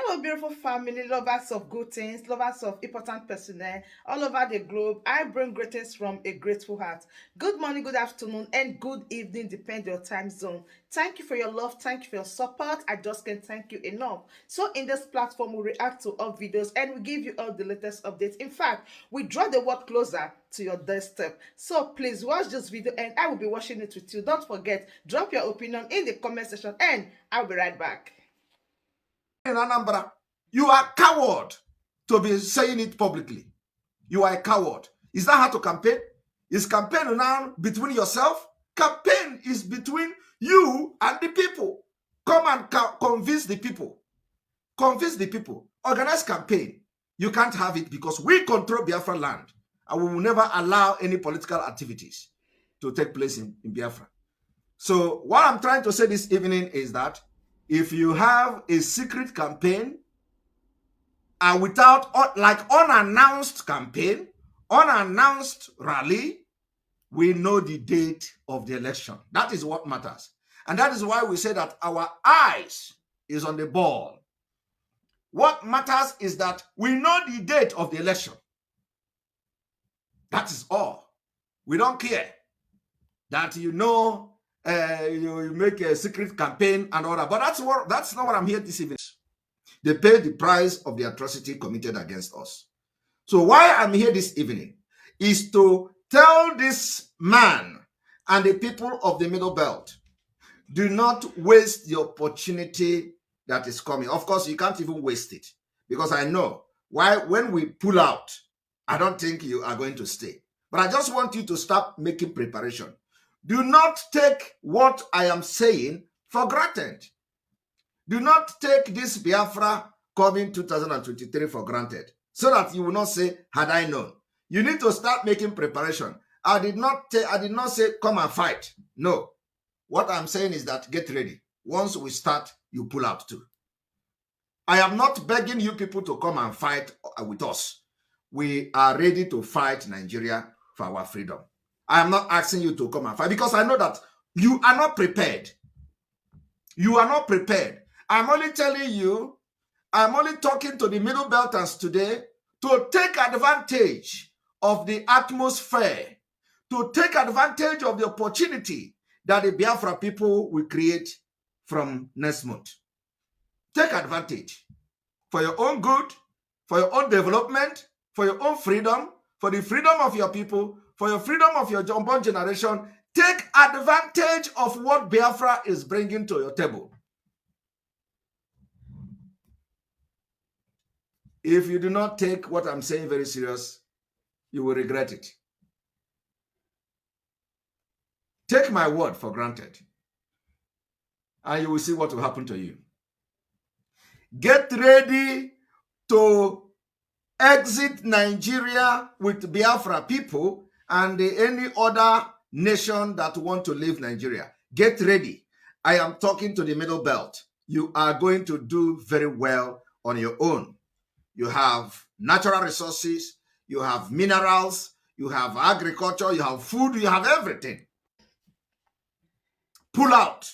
Hello, beautiful family, lovers of good things, lovers of important personnel all over the globe. I bring greetings from a grateful heart. Good morning, good afternoon, and good evening, depending on your time zone. Thank you for your love. Thank you for your support. I just can't thank you enough. So, in this platform, we react to all videos and we give you all the latest updates. In fact, we draw the world closer to your doorstep. So, please watch this video and I will be watching it with you. Don't forget, drop your opinion in the comment section and I'll be right back. In Anambra, you are a coward to be saying it publicly. You are a coward. Is that how to campaign? Is campaign now between yourself? Campaign is between you and the people. Come and convince the people. Convince the people. Organize campaign. You can't have it because we control Biafra land and we will never allow any political activities to take place in Biafra. So what I'm trying to say this evening is that if you have a secret campaign and without, like unannounced campaign, unannounced rally, we know the date of the election. That is what matters. And that is why we say that our eyes is on the ball. What matters is that we know the date of the election. That is all. We don't care that you make a secret campaign and all that. But that's not what I'm here this evening. They paid the price of the atrocity committed against us. So why I'm here this evening is to tell this man and the people of the Middle Belt, do not waste the opportunity that is coming. Of course, you can't even waste it because I know when we pull out, I don't think you are going to stay. But I just want you to start making preparation. Do not take what I am saying for granted. Do not take this Biafra coming 2023 for granted so that you will not say, had I known. You need to start making preparation. I did not say come and fight. No. What I'm saying is that get ready. Once we start, you pull out too. I am not begging you people to come and fight with us. We are ready to fight Nigeria for our freedom. I am not asking you to come and fight because I know that you are not prepared. You are not prepared. I'm only telling you, I'm only talking to the Middle Belters today to take advantage of the atmosphere, to take advantage of the opportunity that the Biafra people will create from next month. Take advantage for your own good, for your own development, for your own freedom, for the freedom of your people, for your freedom of your unborn generation. Take advantage of what Biafra is bringing to your table. If you do not take what I'm saying very serious, you will regret it. Take my word for granted, and you will see what will happen to you. Get ready to exit Nigeria with Biafra people and any other nation that want to leave Nigeria. Get ready. I am talking to the Middle Belt. You are going to do very well on your own. You have natural resources, you have minerals, you have agriculture, you have food, you have everything. Pull out.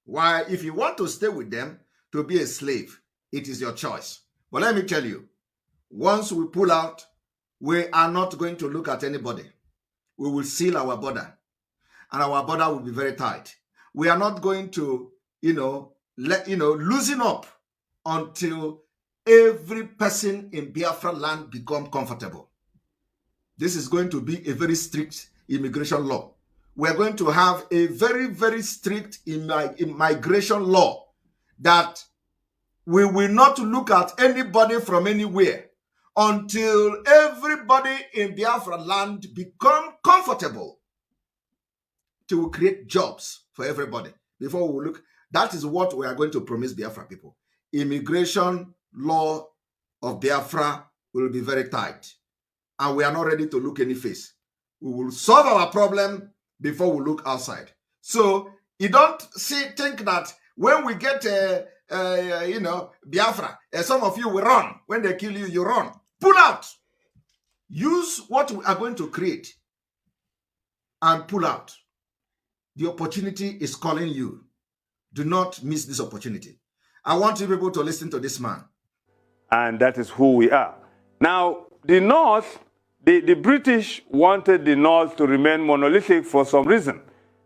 Why? If you want to stay with them to be a slave, it is your choice. But let me tell you, once we pull out, we are not going to look at anybody. We will seal our border, and our border will be very tight. We are not going to, loosen up until every person in Biafra land become comfortable. This is going to be a very strict immigration law. We're going to have a very, very strict immigration law that we will not look at anybody from anywhere until everybody in Biafra land become comfortable to create jobs for everybody. Before we look, that is what we are going to promise Biafra people. Immigration law of Biafra will be very tight, and we are not ready to look any face. We will solve our problem before we look outside. So you don't think that when we get Biafra, some of you will run. When they kill you, you run. Pull out. Use what we are going to create and pull out. The opportunity is calling you. Do not miss this opportunity. I want you people to listen to this man. and that is who we are. Now, the North, the British wanted the North to remain monolithic for some reason.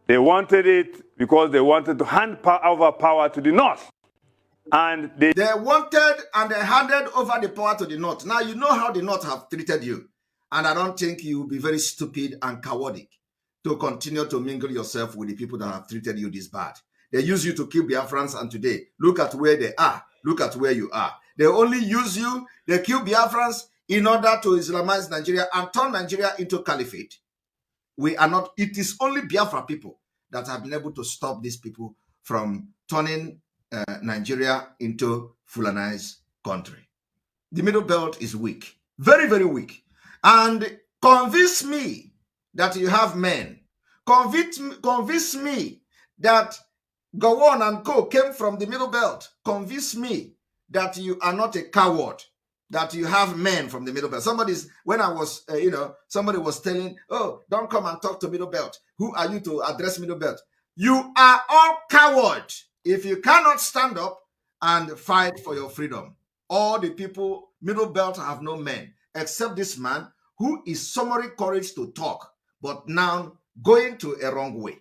They wanted it because they wanted to hand over power to the North. And they wanted and they handed over the power to the North. Now, you know how the North have treated you. And I don't think you will be very stupid and cowardly to continue to mingle yourself with the people that have treated you this bad. They use you to kill Biafrans, and today, look at where they are. Look at where you are. They only use you, they kill Biafrans in order to Islamize Nigeria and turn Nigeria into caliphate. We are not, it is only Biafra people that have been able to stop these people from turning Nigeria into Fulanized country. The Middle Belt is weak, very, very weak. And convince me that you have men. Convince me that Gowon and Co came from the Middle Belt. Convince me that you are not a coward, that you have men from the Middle Belt. When I was, somebody was telling, oh, don't come and talk to Middle Belt. Who are you to address Middle Belt? You are all cowards if you cannot stand up and fight for your freedom. All the people, Middle Belt have no men, except this man who is summary courage to talk, but now going to a wrong way.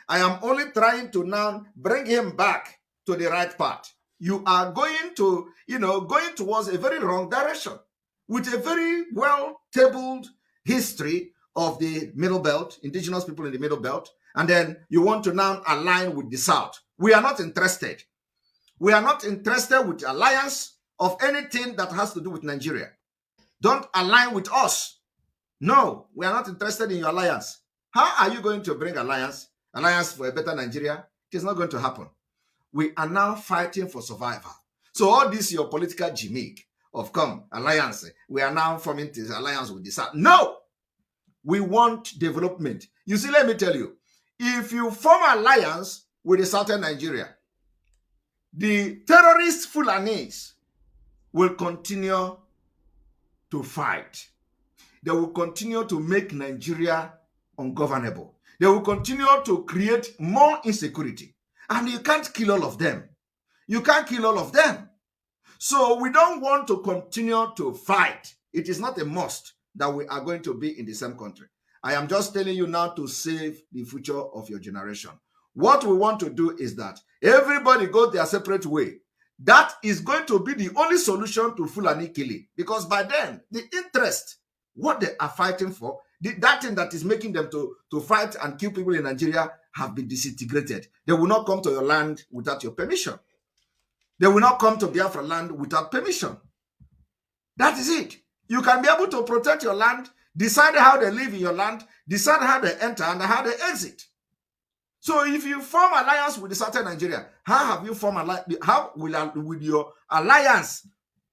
I am only trying to now bring him back to the right path. You are going to, going towards a very wrong direction with a very well-tabled history of the Middle Belt, indigenous people in the Middle Belt, and then you want to now align with the South. We are not interested. We are not interested with alliance of anything that has to do with Nigeria. Don't align with us. No, we are not interested in your alliance. How are you going to bring alliance for a better Nigeria? It is not going to happen. We are now fighting for survival. So all this your political gimmick of alliance, we are now forming this alliance with the South. No, we want development. You see, let me tell you, if you form alliance with the Southern Nigeria, the terrorist Fulanis will continue to fight. They will continue to make Nigeria ungovernable. They will continue to create more insecurity. And you can't kill all of them. You can't kill all of them. So we don't want to continue to fight. It is not a must that we are going to be in the same country. I am just telling you now to save the future of your generation. What we want to do is that everybody go their separate way. That is going to be the only solution to Fulani killing. Because by then, the interest, what they are fighting for, that thing that is making them to fight and kill people in Nigeria have been disintegrated. They will not come to your land without your permission. They will not come to Biafra land without permission. That is it. You can be able to protect your land, decide how they live in your land, decide how they enter and how they exit. So if you form alliance with the Southern Nigeria, how have you formed alliance? How will your alliance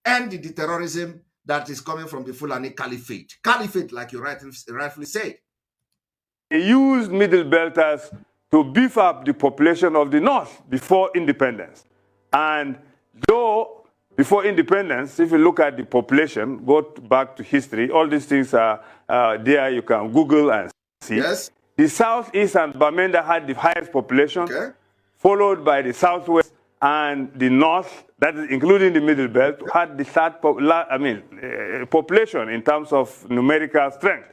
end the terrorism that is coming from the Fulani Caliphate? Caliphate, like you rightfully said. They used Middle Belters to beef up the population of the North before independence. And though before independence, if you look at the population, go back to history, all these things are there. You can Google and see. Yes. The Southeast and Bamenda had the highest population, followed by the Southwest and the North, that is including the Middle Belt, had the third population in terms of numerical strength.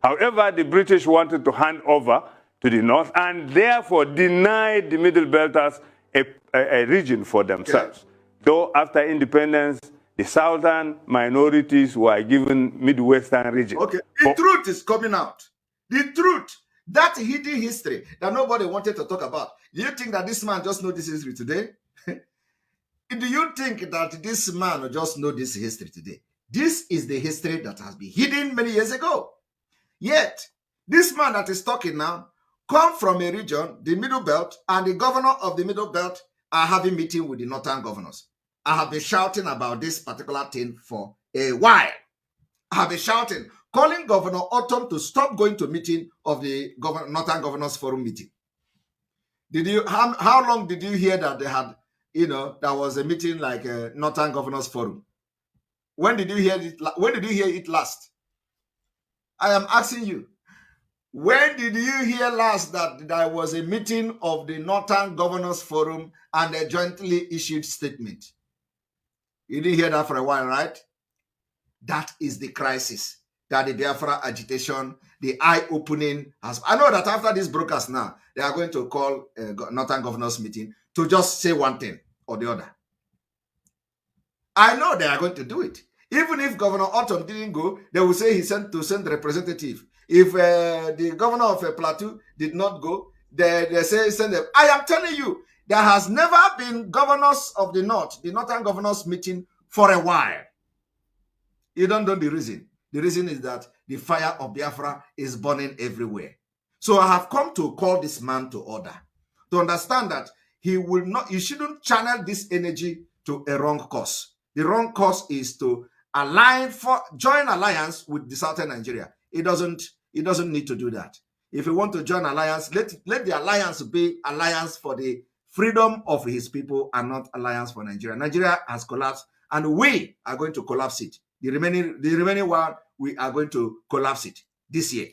However, the British wanted to hand over to the North and therefore denied the Middle Belters a region for themselves. Though after independence, the southern minorities were given Midwestern region. Okay, the truth is coming out. The truth. That hidden history that nobody wanted to talk about. Do you think that this man just knows this history today? Do you think that this man just knows this history today? This is the history that has been hidden many years ago. Yet, this man that is talking now come from a region, the Middle Belt, and the governor of the Middle Belt are having meeting with the northern governors. I have been shouting about this particular thing for a while. I have been shouting, calling Governor Autumn to stop going to meeting of the Northern Governors Forum meeting. How long did you hear that they had, there was a meeting like a Northern Governors Forum? When did you hear it? When did you hear it last? I am asking you. When did you hear last that there was a meeting of the Northern Governors Forum and a jointly issued statement? You didn't hear that for a while, right? That is the crisis that the Biafra agitation, the eye-opening has. I know that after these brokers now, they are going to call a Northern Governors meeting to just say one thing or the other. I know they are going to do it. Even if Governor Autumn didn't go, they will say he sent the representative. If the governor of Plateau did not go, they say send them. I am telling you, there has never been governors of the North, the Northern Governors meeting for a while. You don't know the reason. The reason is that the fire of Biafra is burning everywhere. So I have come to call this man to order, to understand that he shouldn't channel this energy to a wrong cause. The wrong cause is to join alliance with the Southern Nigeria. It doesn't need to do that. If you want to join alliance, let the alliance be alliance for the freedom of his people and not alliance for Nigeria. Nigeria has collapsed, and we are going to collapse it. The remaining one, we are going to collapse it this year.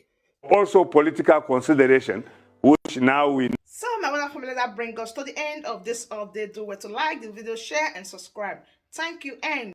Also, political consideration, which now we. So, my wonderful family, that brings us to the end of this update. Do well to like the video, share, and subscribe. Thank you, and